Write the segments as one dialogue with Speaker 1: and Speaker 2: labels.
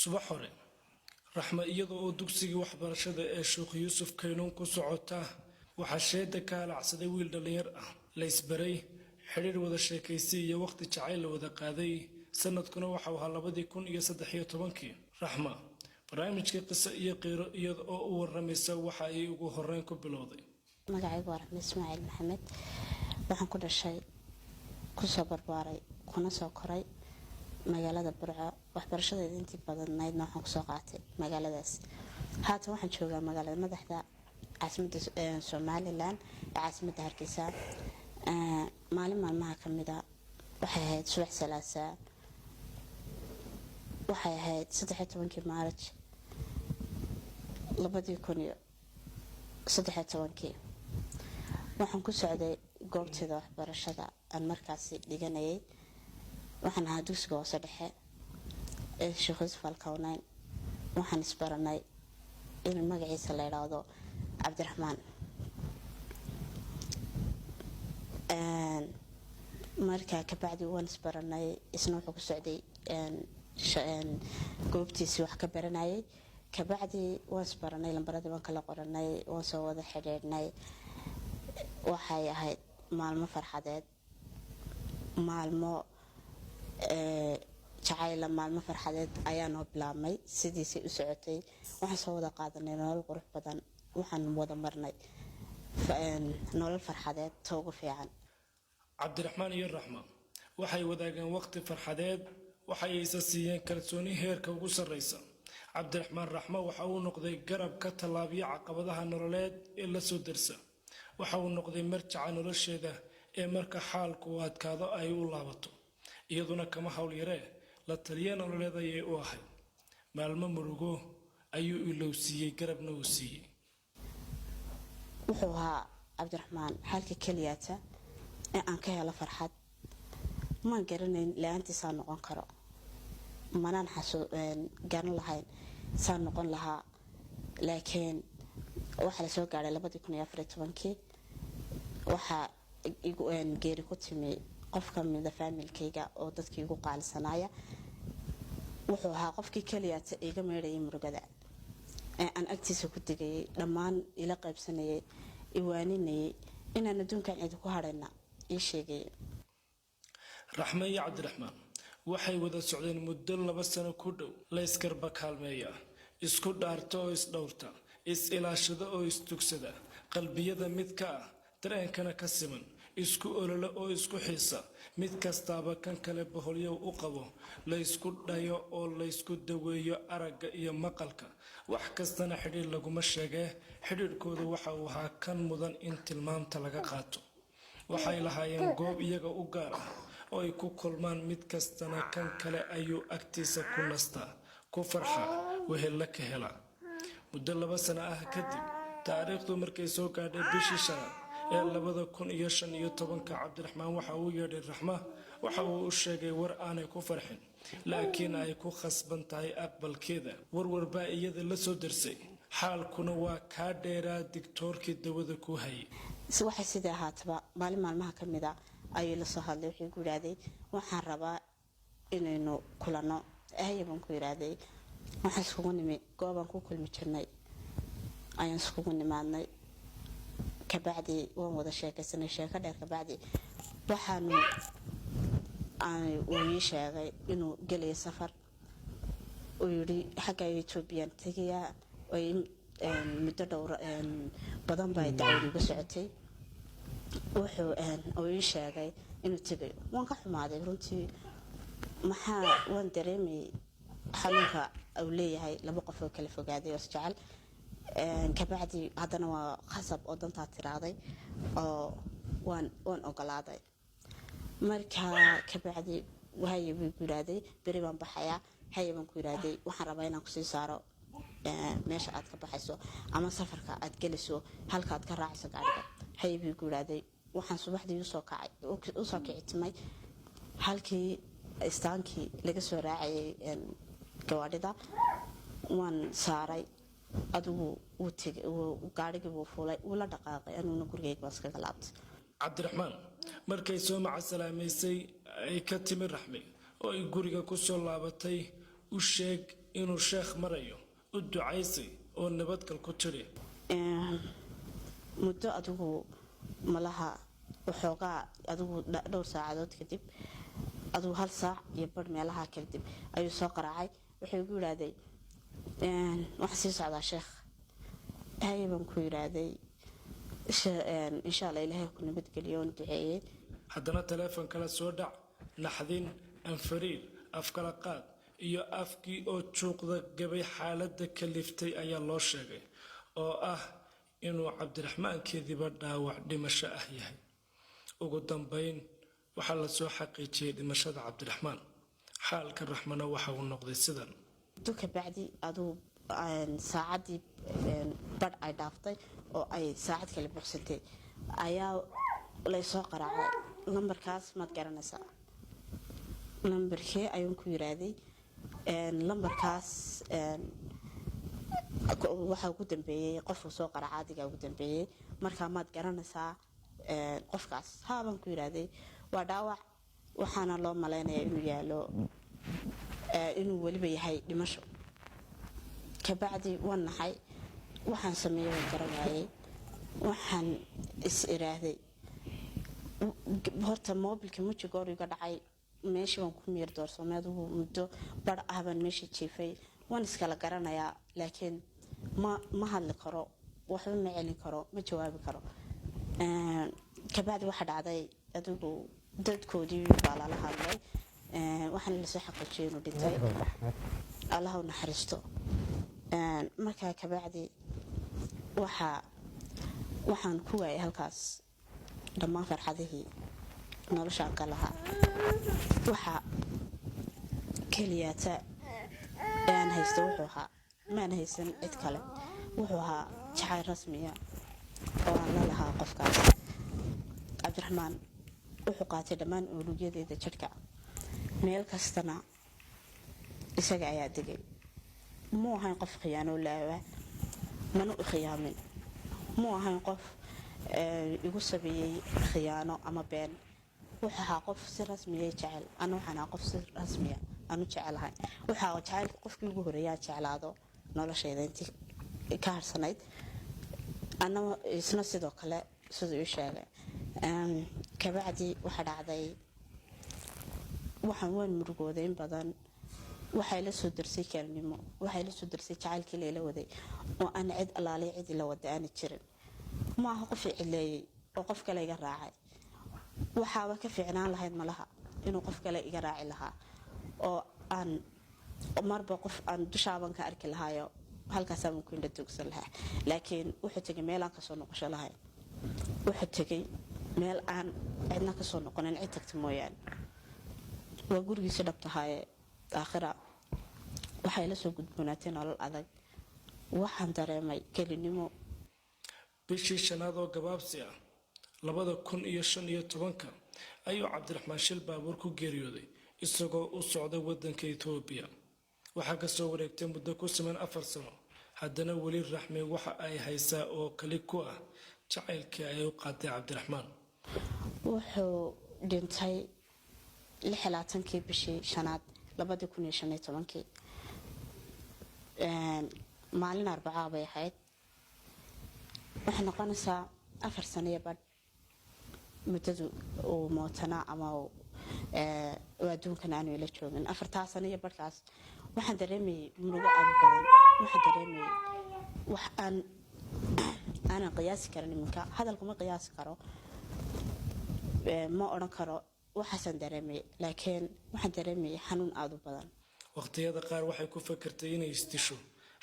Speaker 1: subax hore raxma iyadoo oo dugsigii waxbarashada ee Sheekh Yuusuf Kaynuun ku socota waxaa sheeda ka halacsaday wiil dhalinyar ah la isbaray xiriir wada sheekaysi iyo waqti jacayl la wada qaaday sanadkuna waxa uu ahaa 2013 raxma barnaamijka qiso iyo qiro iyada oo u waramaysa waxa ay ugu horreyn ku bilowday
Speaker 2: magacaygu waa Raxma Ismaaciil Maxamed waxaan ku dhashay ku soo barbaaray kuna soo koray magaalada Burco waxbarashadeeda intii badanaydna waxaan ku soo qaatay magaaladaas haatan waxaan joogaa magaalada madaxda caasimadda Somaliland caasimadda Hargeysa maalin maalmaha kamid ah waxay ahayd subax salaasa waxay ahayd 13 Maarch 2013 waxaan ku socday goobteeda waxbarashada aan markaasi dhiganayay waxaan ahaa dugsiga hoose dhexe ee Sheekh Yuusuf Kaynuun waxaan isbaranay in magaciisa la yiraahdo Cabdiraxmaan markaa ka bacdi waan isbaranay isna wuxuu ku socday goobtiisa wax ka baranayay ka bacdi waan isbaranay lambaradii waan kala qoranay waan soo wada xiriirnay waxay ahayd maalmo farxadeed maalmo jacayl maalmo farxadeed ayaan oo bilaabmay sidiisii u socotay waxaan soo wada qaadanay nolol qurux badan waxaan wada marnay nolol farxadeed toogu fiican
Speaker 1: Cabdiraxmaan iyo Raxma waxay wadaagaan waqti farxadeed waxay isa siiyeen kalsooni heerka ugu sareysa Cabdiraxmaan Raxma waxa uu noqday garab ka talaabiya caqabadaha nololeed ee la soo darsa waxa uu noqday marjaca nolosheeda ee marka xaalku adkaado ay u laabato iyaduna kama hawl yaree la taliya nololeed ayay u ahayd maalmo murugo ayuu ilowsiiyay garabna uu siiyay
Speaker 2: wuxuu ahaa Cabdiraxmaan halka kaliyaata ee aan ka helo farxad ma garanayn laantiisa noqon karo manaan garan lahayn saan noqon lahaa laakiin waxa la soo gaaray 2014 waxa igu geeri ku timi qof ka mid ah familkayga oo dadkii ugu qaalisanaya wuxuu ahaa qofkii kaliya iga meeray murugada aan agtiisa ku digay dhamaan ila qaybsanayay iwaaninay inaan adduunkan cid ku harayna ii sheegay
Speaker 1: Raxma iyo Cabdiraxmaan waxay wada socdeen muddo 2 sano ku dhow la iskarba kaalmeeya isku dhaarto oo isdhowrta is ilaashada oo istugsada qalbiyada mid ka ah dareenkana ka siman isku ololo oo isku xiisa mid kastaaba kan kale boholyow u qabo la isku dhayo oo la isku daweeyo aragga iyo maqalka wax kastana xiriir laguma sheegay xiriirkooda waxa uu ahaa kan mudan in tilmaamta laga qaato waxay lahaayeen goob iyaga u gaar ah oo ay ku kulmaan mid kastana kan kale ayuu agtiisa ku nastaa ku farxa wehel ka hela muddo 2 sano ah kadib taariikhdu markay soo gaadhay bishii shanaad ee 2015 Cabdiraxmaan waxa uu yeedhay Raxma waxa uu u sheegay war aanay ku farxin laakiin ay ku khasban tahay aqbalkeeda warwarbaa iyada la soo darsay xaalkuna waa ka dheeraa digtoorkii dawada ku hayay
Speaker 2: waxa sida ahaataba maalin maalmaha kamid ah ayuu la soo hadlay wuxuu ku yiraahday waxaan rabaa inaynu kulano ayaan ku yiraahday waxaan iskugu nimi goobaan ku kulmi jirnay ayaan iskugu nimaadnay ka bacdi waan wada sheekaysanay sheeko dheer ka bacdi waxaan uu sheegay inuu galay safar oo yiri xagga Ethiopia tagaya oo muddo dhowr badan bay dacwad uga socotay wuxuu uu sheegay inuu tagay waan ka xumaaday runtii maxaa waan dareemay xanuunka uu leeyahay laba qof oo kala fogaaday oo jecel ka bacdi hadana waa khasab oo danta tiraaday oo waan ogolaaday markaa ka bacdi waxay igu yiraaday bari baan baxaya hayban ku yiraaday waxaan rabaa inaan ku sii saaro meesha aad ka baxayso ama safarka aad geliso halka aad ka raacayso gaariga haybi igu yiraaday waxaan subaxdii u soo kicitmay halkii istaankii laga soo raacay gawaadhida waan saaray adigu uu tagay gaariga uu fuulay uu la dhaqaaqay anuna gurigayga bas ka galaabtay
Speaker 1: Cabdiraxmaan markay soo macasalaameysay ay ka timi Raxmi oo ay guriga ku soo laabatay u sheeg inuu sheekh marayo u ducaysay oo nabadgal ku tiri
Speaker 2: muddo adigu malaha waxoogaa adigu dhowr saacadood kadib adigu 1 saac iyo bar meelaha kadib ayuu soo qaraacay wuxuu igu yiraahday wax sii socdaa sheekh ayaan ku yiraahday insha Allah ilaahay ku nabadgeliyo oo duceeyay
Speaker 1: haddana telefoon kala soo dhac naxdin anfariir afkala qaad iyo afkii oo juuqda gabay xaaladda kaliftay ayaa loo sheegay oo ah inuu Cabdiraxmaan keediba dhaawac dhimasho ah yahay ugu dambeyn waxa la soo xaqiijiyay dhimashada Cabdiraxmaan xaalka Raxmana waxa uu noqday sidan
Speaker 2: duka bacdi aduu saacadii bad ay dhaaftay oo ay saacad kale buuxsatay ayaa la soo qaraacay lambarkaas ma garanaysaa lambarkee ayuu ku yiraahday lambarkaas waxa ugu dambeeyay qofku soo qaraacadiga ugu dambeeyay marka ma garanaysaa qofkaas haaban ku yiraahday waa dhaawac waxaana loo maleynayaa inuu yaalo inuu waliba yahay dhimasho ka bacdi wanahay waxaan sameeyay garawayay waxaan is iraahday horta mobilka mujigoor iga dhacay meeshii waan ku miir doorsoomadu muddo bar ahban meeshii jiifay waan iskala garanayaa laakiin ma hadli karo waxba ma celin karo ma jawaabi karo ka bacdi waxa dhacday adigu dadkoodii baa la hadlay waxaan la soo xaqiijiyay inuu dhintay Allah u naxariisto markaa ka bacdi waxaan ku waayay halkaas dhammaan farxadihii noloshaan ka lahaa waxa kaliyaata aan haysto wuxuu ahaa maan haysan cid kale wuxuu ahaa jacayl rasmiya oo aan la lahaa qofkaas Cabdiraxmaan wuxuu qaatay dhammaan unugyadeyda jidhka meel kastana isaga ayaa degay muu ahayn qof khiyaano laawa manu khiyaamin muu ahayn qof igu sameeyay khiyaano ama been wuxuu ahaa qof si rasmi ah jecel ana waxaan qof si rasmi ah anu jecelahay waxa jecel qofkii ugu horeeyaa jeclaado noloshayda intii ka harsanayd ana isna sidoo kale sidoo uu sheegay ka bacdi waxa dhacday waxaan waan murugooday in badan waxay la soo darsay kalnimo waxay la soo darsay jacaylkii leela waday oo aan cid alaalay cid la wada aan jirin ma aha qof cileeyay oo qof kale iga raacay waxa ka fiicnaan lahayd malaha inuu qof kale iga raaci lahaa oo aan marba qof aan dushaaban ka arki lahaayo halkaas aan ku indha dugsan lahaa laakiin wuxuu tagay meel aan ka soo noqosho lahayn wuxuu tagay meel aan cidna ka soo noqonin cid tagta mooyaan waa gurigiisa dhabtahay aakhira waxay la soo gudboonaatay nolol adag waxaan dareemay kelinimo
Speaker 1: bishii shanaad oo gabaabsi ah 2015 ayuu Cabdiraxmaan shil baabuur ku geeriyooday isagoo u socday wadanka Itoobiya waxa ka soo wareegtay muddo ku siman 4 sano haddana wali Raxmi waxa ay haysaa oo kali ku ah jacaylkii ay u qaaday Cabdiraxmaan
Speaker 2: wuxuu dhintay 26 bishii shanaad 2015 maalin Arbacaa bay ahayd waxa noqonaysaa 4 sano iyo bad muddadu oo mootana ama adduunkan aanu ila joogin 4 sano iyo badkaas waxaan dareemay murugo aad badan waxaan dareemay wax aan qiyaasi karin minka hadalku ma qiyaasi karo ma oran karo waxaan dareemay laakiin waxaan dareemay xanuun aad u badan
Speaker 1: waqtiyada qaar waxay ku fakartay inay istisho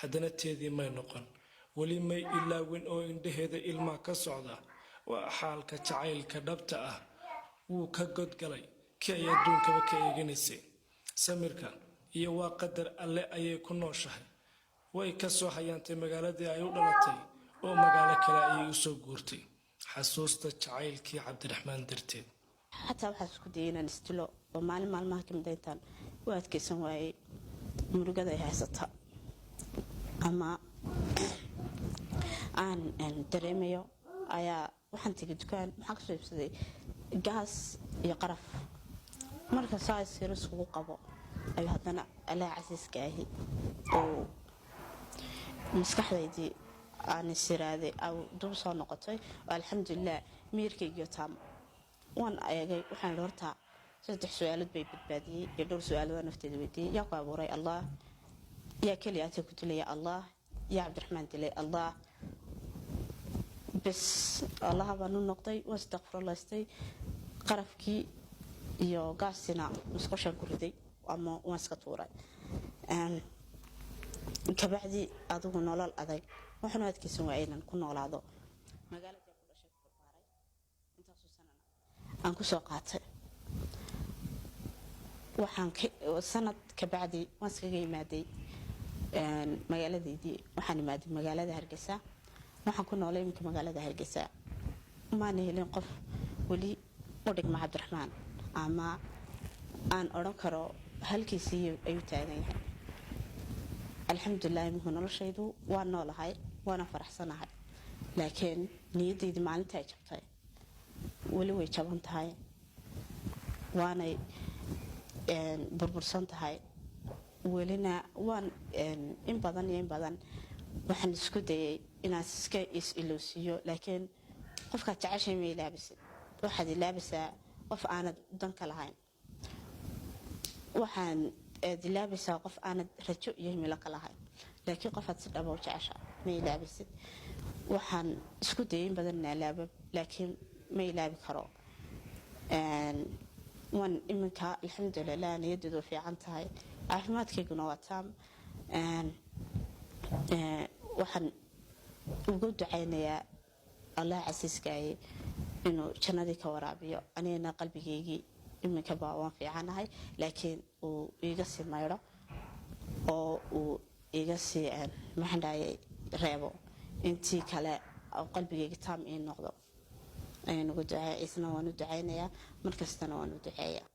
Speaker 1: haddana teedii may noqon wali may ilaawin oo indhaheeda ilma ka socda waa xaalka jacaylka dhabta ah wuu ka godgalay kii ay adduunkaba ka eeganaysay samirka iyo waa qadar alle ayay ku nooshahay way ka soo hayaantay magaaladii ay u dhalatay oo magaalo kale ayay u soo guurtay xasuusta jacaylkii Cabdiraxmaan darteed
Speaker 2: حتى waxaa isku dayay inaan istilo oo maalmaha ka mid intaan waa adkeysan waayay murugada ay haysata ama aan dareemayo ayaa waxaan tagay dukaan maxaa ka soo iibsaday gaas iyo qaraf marka saas yar isku qabo ay haddana Allah casiiska ahi oo maskaxdaydii aan isiraaday aw dub soo noqotay alxamdulilah miirkaygiyo taam waan eegay waxaan horta 3 su'aalood bay badbaadiyay iyo dhowr su'aalood nafteeda weydiiyay yaa ku abuuray allah yaa kaliya ku dilay allah yaa cabdiraxmaan dilay allah bas allah baan u noqday waa astaghfirullaahistay qarafkii iyo gaasina musqushan ku riday ama waan iska tuuray kabacdi adigu nolol adag waxaan adkaysan waa inaan ku noolaado magaalada ku dhashay ku barbaaray intaas oo sanana aan ku soo qaatay waxaan sanad kabacdi waan iskaga imaaday magaaladeedii waxaan imaaday magaalada Hargeysa waxaan ku noolay magaalada Hargeysa ma helin qof wali u dhigma Cabdiraxmaan ama aan oran karo halkiisii ayuu taagan yahay alxamdulilah muxuu noloshaydu waa noolahay waana faraxsanahay laakiin niyadayda maalinta ay jabtay wali way jaban tahay waanay burbursan tahay walina waan in badan waxaan isku dayay inaan iska is-iloosiyo laakiin qofka jacayl ma ilaabisid waxaad ilaabisaa qof aanad dan ka lahayn waxaan dilaabisaa qof aanad rajo iyo himilo ka lahayn laakiin qofaad si dhab ah u jecesha ma ilaabisid waxaan isku dayay in badan ilaaba laakiin ma ilaabi karo waan iminka alxamdulilah niyaddu fiican tahay caafimaadkayguna waa taam waxaan ugu ducaynayaa allah casiiskaaye inuu jannadii ka waraabiyo anigana qalbigaygii iminka baa waan fiicanahay laakiin uu iga sii maydho oo uu iga sii maxandhaayay reebo intii kale oo qalbigayga taam ii noqdo ayaan ugu ducay isna waan u ducaynayaa markastana waan u duceeyaa